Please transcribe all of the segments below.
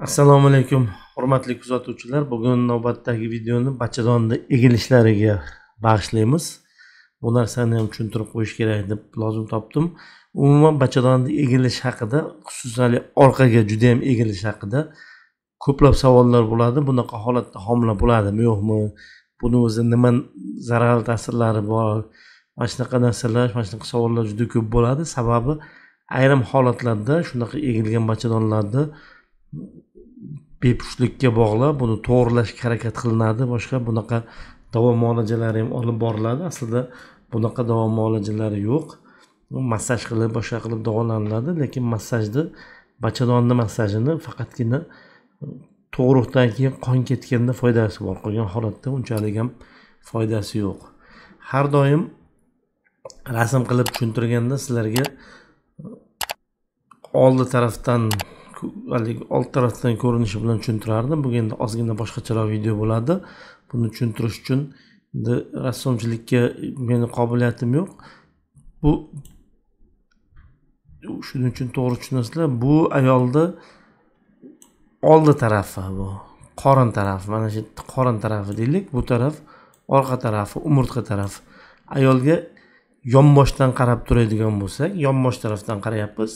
Assalomu alaykum, hurmatli kuzatuvchilar. Bugun navbatdagi videoni bachadonni egilishlariga bag'ishlaymiz. Bu narsani ham tushuntirib qo'yish kerak deb lozim topdim. Umuman bachadonni egilish haqida, xususan orqaga juda ham egilish haqida ko'plab savollar bo'ladi. Bunaqa holatda homila bo'ladimi, yo'qmi? Buni o'zi nima zararli ta'sirlari bor? Mana shunaqa narsalar, mana shunaqa savollar juda ko'p bo'ladi. Sababi ayrim holatlarda shunaqa egilgan bachadonlarda bepushtlikka bog'lab buni to'g'rilashga harakat qilinadi. Boshqa bunaqa davo muolajalari ham olib boriladi. Aslida bunaqa davo muolajalari yo'q. Massaj qilib, boshqa qilib davolaniladi, lekin bachadonni massajini faqatgina tug'ruqdan keyin qon ketganda foydasi bor. Qolgan holatda unchalik ham foydasi yo'q. Har doim rasm qilib tushuntirganda sizlarga old tarafdan ko'rinishi bilan tushuntirardim. Bugun endi ozgina boshqacharoq video bo'ladi. Buni tushuntirish uchun rassomchilikka meni qobiliyatim yo'q. Bu shuning uchun to'g'ri tushunasizlar. Bu ayolda oldi tarafi, bu qorin tarafi, mana shu qorin tarafi deylik, bu taraf orqa tarafi, umurtqa taraf. Ayolga yonboshdan qarab turadigan bo'lsak, yonbosh tarafdan qarayapmiz,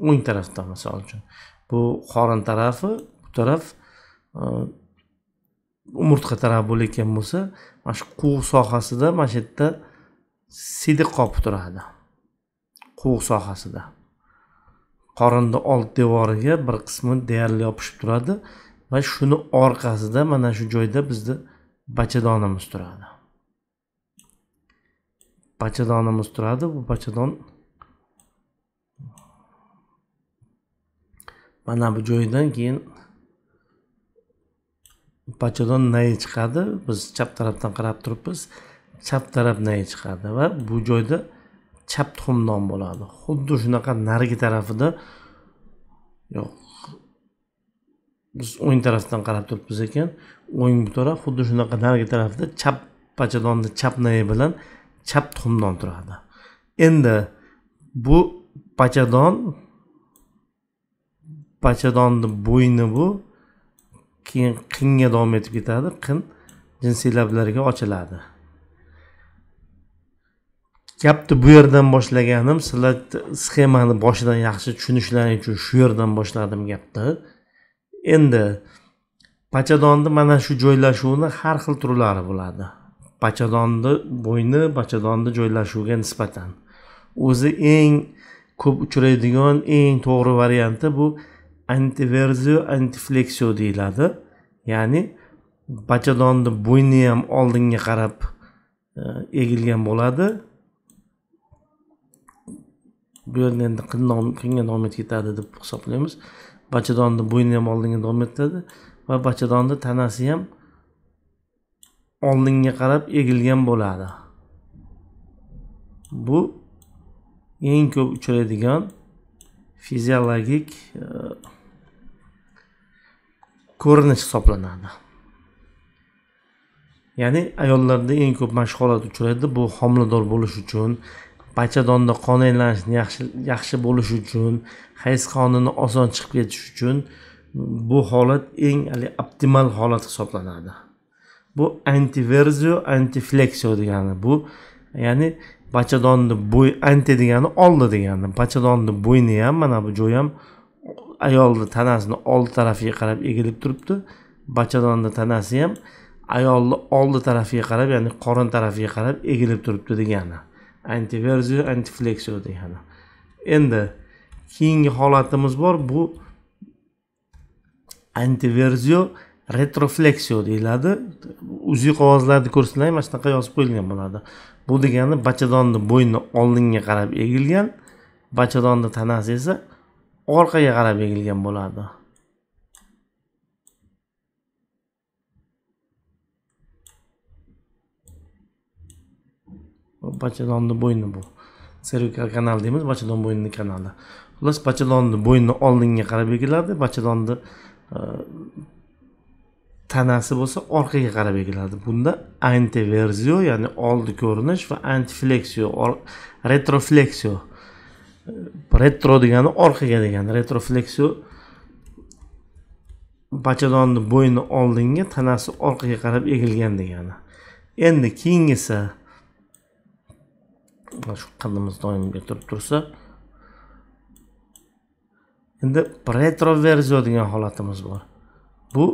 o'ng tarafdan misol uchun. Bu qorin tarafi, bu taraf umurtqa tarafi bo'layotgan bo'lsa, mana shu quv sohasida mana shu yerda sidiq qopib turadi. Quv sohasida. Qorinning old devoriga bir qismi deyarli yopishib turadi va shuni orqasida mana shu joyda bizda bachadonimiz turadi. Bachadonimiz turadi. Bu bachadon mana bu joydan keyin bachadon nayi chiqadi. Biz chap tarafdan qarab turibmiz. Chap taraf nayi chiqadi va bu joyda chap tuxumdon bo'ladi. Xuddi shunaqa narigi tarafida yo'q. Biz o'ng tarafdan qarab turibmiz ekan, o'ng taraf xuddi shunaqa narigi tarafda chap bachadonni chap nayi bilan chap tuxumdon turadi. Endi bu bachadonni bo'yni bu keyin qinga davom etib ketadi. Qin jinsiy lablarga ochiladi. Gapni bu yerdan boshlaganim, sizlar sxemani boshidan yaxshi tushunishlaring uchun shu yerdan boshladim gapni. Endi bachadonni mana shu joylashuvini har xil turlari bo'ladi. Bachadonni bo'yni, bachadonni joylashuviga nisbatan. O'zi eng ko'p uchraydigan, eng to'g'ri varianti bu antiversio, antifleksio deyiladi. Ya'ni bachadonni bo'yni ham oldinga qarab egilgan bo'ladi. Bu yerda endi qinga davom etib ketadi deb hisoblaymiz. Bachadonni bo'yni ham oldinga davom etadi va bachadonni tanasi ham oldinga qarab egilgan bo'ladi. Bu eng ko'p uchraydigan fiziologik ko'rinish hisoblanadi. Ya'ni ayollarda eng ko'p mana shu holat uchraydi. Bu homilador bo'lish uchun, bachadonda qon aylanishi yaxshi bo'lishi uchun, hayz qonini oson chiqib ketishi uchun bu holat eng optimal holat hisoblanadi. Bu antiversio, antifleksio degani bu, ya'ni bachadonni anti degani oldi degani. Bachadonni bo'yni ham mana bu joy ham ayolning tanasini old tarafiga qarab egilib turibdi. Bachadonni tanasi ham ayolning oldi tarafiga qarab, ya'ni qorin tarafiga qarab egilib turibdi degani. Antiversio, antifleksio degani. Endi keyingi holatimiz bor, bu antiversio, retrofleksio deyiladi. Uziy qog'ozlarda ko'rsanglar mana shunaqa yozib qo'yilgan bo'ladi. Bu degani bachadonni bo'yni oldinga qarab egilgan, bachadonni tanasi esa orqaga qarab egilgan bo'ladi. Bachadonni bo'yni bu. Servikal kanal deymiz, bachadon bo'ynining kanali. Xullas, bachadonni bo'yni oldinga qarab egiladi, bachadonni tanasi bo'lsa orqaga qarab egiladi. Bunda antiversio, ya'ni oldi ko'rinish va antifleksio, retrofleksio. Retro degani orqaga degani. Retrofleksio bachadonni bo'yni oldinga, tanasi orqaga qarab egilgan degani. Endi keyingisi shu qadimiz doimga turib tursa, endi retroversiya degan holatimiz bor. Bu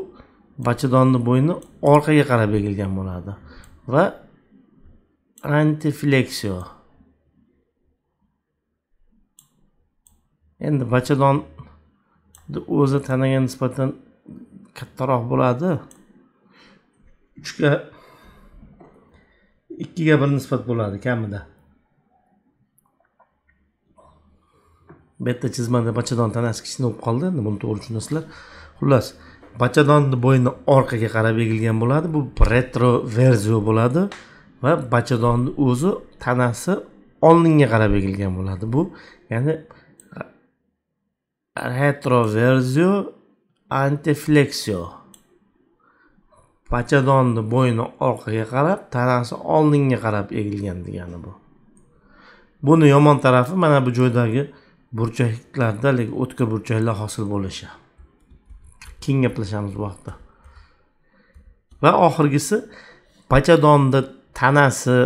bachadonni bo'yni orqaga qarab egilgan bo'ladi va antifleksiya. Endi bachadon o'zi tanaga nisbatan kattaroq bo'ladi. 2 ga 1 nisbat bo'ladi kamida. Bu yerda chizmada bachadon tanasi kichkina bo'lib qoldi. Endi buni to'g'ri tushunasizlar. Xullas, bachadonni bo'yni orqaga qarab egilgan bo'ladi. Bu retroversiya bo'ladi va bachadonni o'zi tanasi oldinga qarab egilgan bo'ladi. Bu ya'ni retroversiya, antifleksiya. Bachadonni bo'yni orqaga qarab, tanasi oldinga qarab egilgan degani bu. Buni yomon tarafi mana bu joydagi burchaklarda, lekin o'tkir burchaklar hosil bo'lishi. Keyin gaplashamiz bu haqda. Va oxirgisi bachadonni tanasi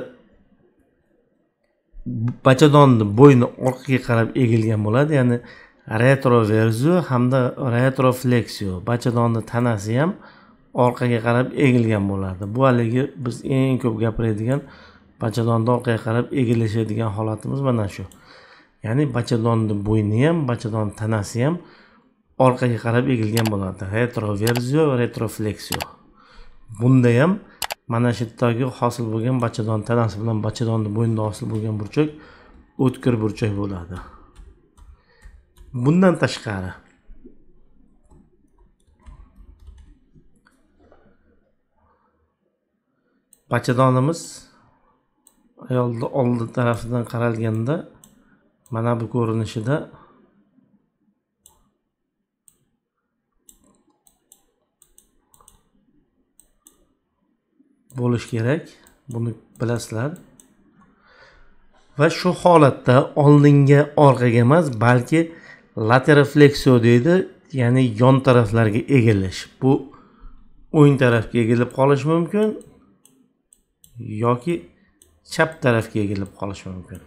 bachadonni bo'yni orqaga qarab egilgan bo'ladi, ya'ni retroversiya hamda retrofleksiya. Bachadonni tanasi ham orqaga qarab egilgan bo'ladi. Bu haligi biz eng ko'p gapiradigan bachadonni orqaga qarab egilishadigan holatimiz mana shu. Ya'ni bachadonni bo'yni ham, bachadon tanasi ham orqaga qarab egilgan bo'ladi. Retroversiya va retrofleksiya. Bunda ham mana shu yerdagi hosil bo'lgan bachadon tanasi bilan bachadonni bo'ynida hosil bo'lgan burchak o'tkir burchak bo'ladi. Bundan tashqari bachadonimiz ayolni oldi tarafidan qaralganda mana bu ko'rinishida bo'lish kerak. Buni bilasizlar. Va shu holatda oldinga, orqaga emas, balki laterofleksiya deydi, ya'ni yon taraflarga egilish. Bu o'ng tarafga egilib qolish mumkin yoki chap tarafga egilib qolish mumkin.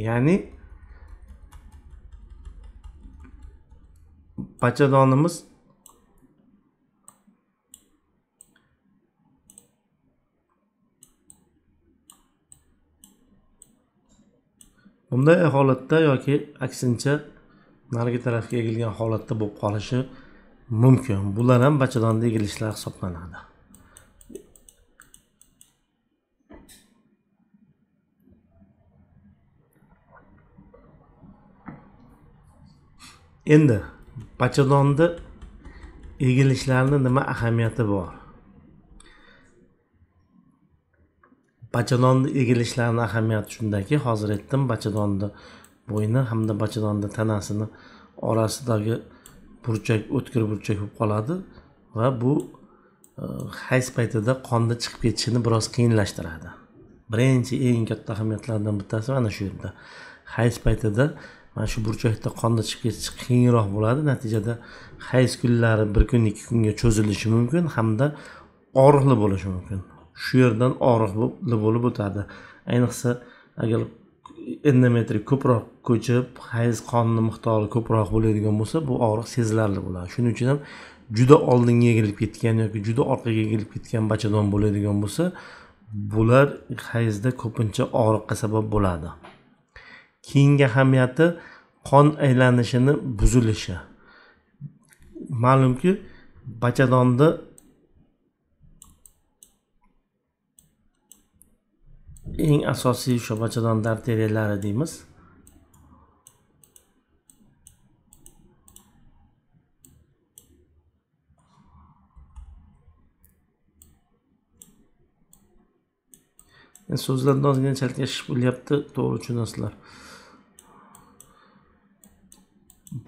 Ya'ni bachadonimiz bunday holatda yoki aksincha narigi tarafga egilgan holatda bo'lib qolishi mumkin. Bular ham bachadonda egilishlar hisoblanadi. Endi bachadonda egilishlarning nima ahamiyati bor? Bachadonni egilishlarining ahamiyati shundaki, hozir aytdim, bachadonni bo'yni hamda bachadonni tanasini orasidagi burchak o'tkir burchak bo'lib qoladi va bu hayz paytida qonni chiqib ketishini biroz qiyinlashtiradi. Birinchi eng katta ahamiyatlardan bittasi mana shu yerda. Hayz paytida mana shu burchakda qonni chiqib ketishi qiyinroq bo'ladi. Natijada hayz kunlari 1 kun 2 kunga cho'zilishi mumkin hamda og'riqli bo'lishi mumkin. Shu yerdan og'riqli bo'lib o'tadi. Ayniqsa agar endometri ko'proq ko'chib, hayz qonni miqdori ko'proq bo'ladigan bo'lsa, bu og'riq sezilarli bo'ladi. Shuning uchun ham juda oldinga egilib ketgan yoki juda orqaga egilib ketgan bachadon bo'ladigan bo'lsa, bular hayzda ko'pincha og'riqqa sabab bo'ladi. Keyingi ahamiyati qon aylanishini buzilishi. Ma'lumki, bachadonda eng asosiy shu bachadon arteriyalari deymiz. So'zlarda ozgina chalkashish bo'lyapti, to'g'ri tushunasizlar.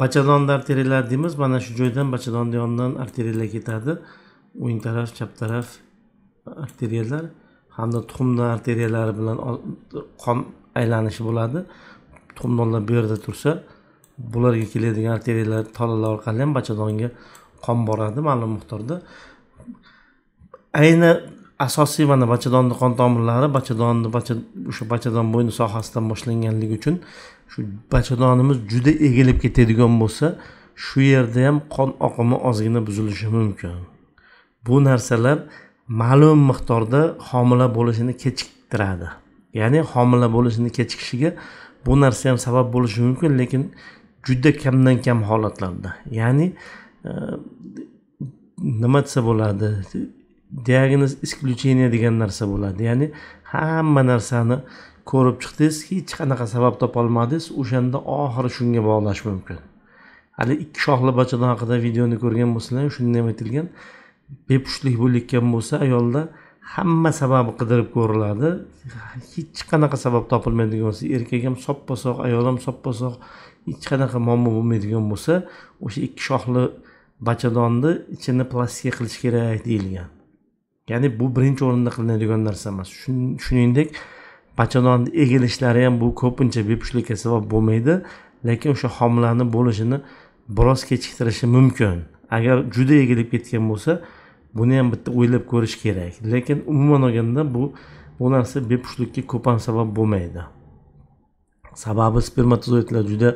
Bachadon arteriyalar deymiz. Mana shu joydan bachadon yonidan arteriyalar ketadi. O'ng taraf, chap taraf arteriyalar hamda tuxumdon arteriyalari bilan qon aylanishi bo'ladi. Tuxumdonlar bu yerda tursa, bularga keladigan arteriyalar tolalar orqali ham bachadonga qon boradi ma'lum miqdorda. Ayni asosiy mana bachadonni qon tomirlari o'sha bachadon bo'yni sohasidan boshlanganligi uchun shu bachadonimiz juda egilib ketadigan bo'lsa, shu yerda ham qon oqimi ozgina buzilishi mumkin. Bu narsalar ma'lum miqdorda homila bo'lishini kechiktiradi. Ya'ni homila bo'lishini kechikishiga bu narsa ham sabab bo'lishi mumkin, lekin juda kamdan kam holatlarda. Ya'ni nima desa bo'ladi? Diagnoz исключение degan narsa bo'ladi. Ya'ni hamma narsani ko'rib chiqdingiz, hech qanaqa sabab topa olmadingiz, o'shanda oxiri shunga bog'lash mumkin. Hali ikki shoxli bachadon haqida videoni ko'rgan bo'lsanglar, shunda ham aytilgan, bepushtlik bo'layotgan bo'lsa, ayolda hamma sababi qidirib ko'riladi. Hech qanaqa sabab topilmaydigan bo'lsa, erkak ham soppa-soq, ayol ham soppa-soq, hech qanaqa muammo bo'lmaydigan bo'lsa, o'sha ikki shoxli bachadonni ichini plastika qilish kerak deyilgan. Ya'ni bu birinchi o'rinda qilinadigan narsa emas. Shuningdek, bachadonni egilishlari ham bu ko'pincha bepushtlikka sabab bo'lmaydi, lekin o'sha homilani bo'lishini biroz kechiktirishi mumkin. Agar juda egilib ketgan bo'lsa, buni ham bitta o'ylab ko'rish kerak. Lekin umuman olganda bu narsa bepushtlikka ko'p ham sabab bo'lmaydi. Sababi spermatozoidlar juda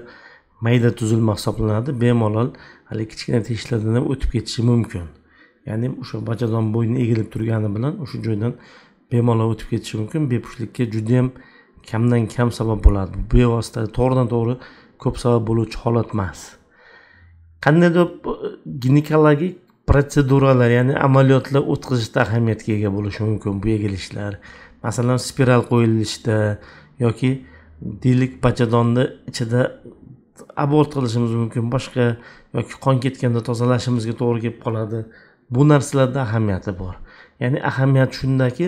mayda tuzilma hisoblanadi. Bemalol hali kichkina teshiklardan ham o'tib ketishi mumkin. Ya'ni o'sha bachadon bo'yni egilib turgani bilan o'sha joydan bemalol o'tib ketishi mumkin. Bepushtlikka juda ham kamdan kam sabab bo'ladi. Bu bevosita to'g'ridan-to'g'ri ko'p sabab bo'luvchi holat emas. Qandaydir ginekologik protseduralar, ya'ni amaliyotlar o'tkazishda ahamiyatga ega bo'lishi mumkin bu egilishlar. Masalan, spiral qo'yilishda yoki deylik bachadonni ichida abort qilishimiz mumkin, boshqa yoki qon ketganda tozalashimizga to'g'ri kelib qoladi. Bu narsalarda ahamiyati bor. Ya'ni ahamiyat shundaki,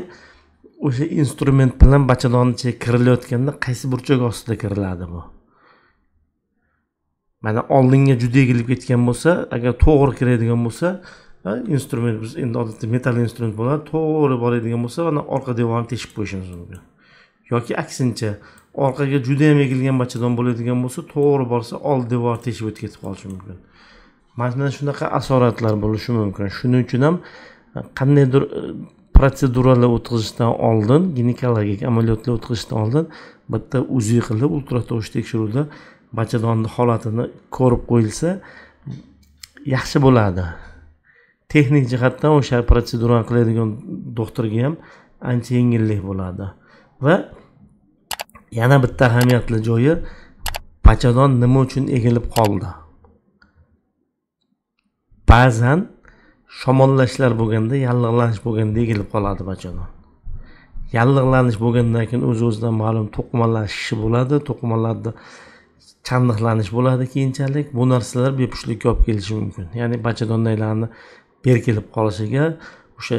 o'sha instrument bilan bachadonning ichiga kirilayotganda qaysi burchak ostida kiriladi bu. Mana oldinga juda egilib ketgan bo'lsa, agar to'g'ri kiradigan bo'lsa, instrument biz endi odatda metal instrument bo'ladi, to'g'ri boradigan bo'lsa, mana orqa devorni teshib qo'yishimiz mumkin. Yoki aksincha, orqaga juda ham egilgan bachadon bo'ladigan bo'lsa, to'g'ri borsa, old devor teshib o'tib ketib qolishi mumkin. Mana shunaqa asoratlar bo'lishi mumkin. Shuning uchun ham qandaydir protseduralar o'tkazishdan oldin, ginekologik amaliyotlar o'tkazishdan oldin bitta UZI qilib, ultratovush tekshiruvda bachadonning holatini ko'rib qo'yilsa yaxshi bo'ladi. Texnik jihatdan o'sha protsedurani qiladigan doktorga ham ancha yengillik bo'ladi. Va yana bitta ahamiyatli joyi, bachadon nima uchun egilib qoldi? Ba'zan shamollashlar bo'lganda, yallig'lanish bo'lganda egilib qoladi bachadon. Yallig'lanish bo'lgandan keyin o'z-o'zidan ma'lum to'qimalashishi bo'ladi, to'qimalarda chandiqlanish bo'ladi keyinchalik. Bu narsalar bepushtlikka olib kelishi mumkin. Ya'ni bachadonlarni berkilib qolishiga, o'sha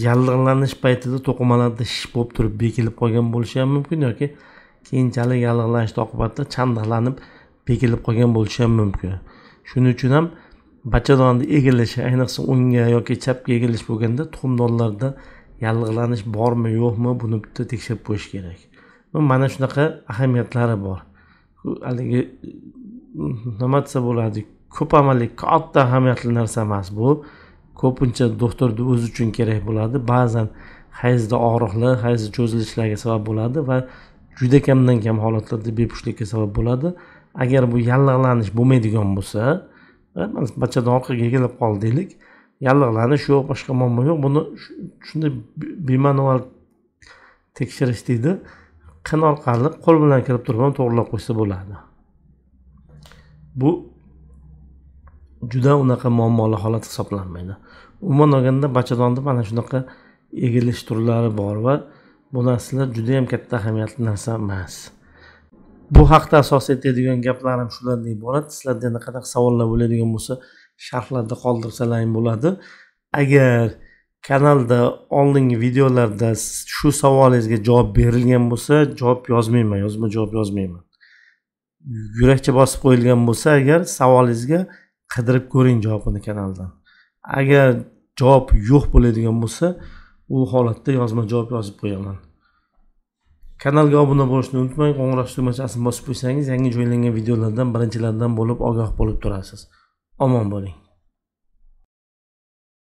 yallig'lanish paytida to'qimalarda shish bo'lib turib bekilib qolgan bo'lishi ham mumkin yoki keyinchalik yallig'lanish oqibatida chandiqlanib bekilib qolgan bo'lishi ham mumkin. Shuning uchun ham bachadonni egilishi, ayniqsa o'ngga yoki chapga egilish bo'lganda tuxumdonlarda yallig'lanish bormi, yo'qmi, buni bitta tekshirib qo'yish kerak. Mana shunaqa ahamiyatlari bor. Haligi nima desa bo'ladi, ko'p amallik katta ahamiyatli narsa emas bu. Ko'pincha doktorning o'zi uchun kerak bo'ladi. Ba'zan hayzda og'riqlar, hayz cho'zilishlarga sabab bo'ladi va juda kamdan kam holatlarda bepushtlikka sabab bo'ladi. Agar bu yallig'lanish bo'lmaydigan bo'lsa, bachadon orqaga egilib qoldi deylik, yallig'lanish yo'q, boshqa muammo yo'q. Buni shunday bemanual tekshirish deydi. Qin orqali qo'l bilan kirib turib ham to'g'rilab qo'ysa bo'ladi. Bu juda unaqa muammoli holat hisoblanmaydi. Umuman olganda bachadonda mana shunaqa egilish turlari bor va bu narsalar juda ham katta ahamiyatli narsa emas. Bu haqda asosiy aytadigan gaplarim shulardan iborat. Sizlarda yana qanaqa savollar bo'ladigan bo'lsa, sharhlarda qoldirsalaring bo'ladi. Agar kanalda oldingi videolarda shu savolingizga javob berilgan bo'lsa, javob yozmayman, javob yozmayman. Yurakcha bosib qo'yilgan bo'lsa, agar savolingizga qidirib ko'ring javobini kanaldan. Agar javob yo'q bo'ladigan bo'lsa, u holatda yozma javob yozib qo'yaman. Kanalga obuna bo'lishni unutmang, qo'ng'iroq tugmachasini bosib qo'ysangiz yangi joylangan videolardan birinchilardan bo'lib ogoh bo'lib turasiz. Omon bo'ling.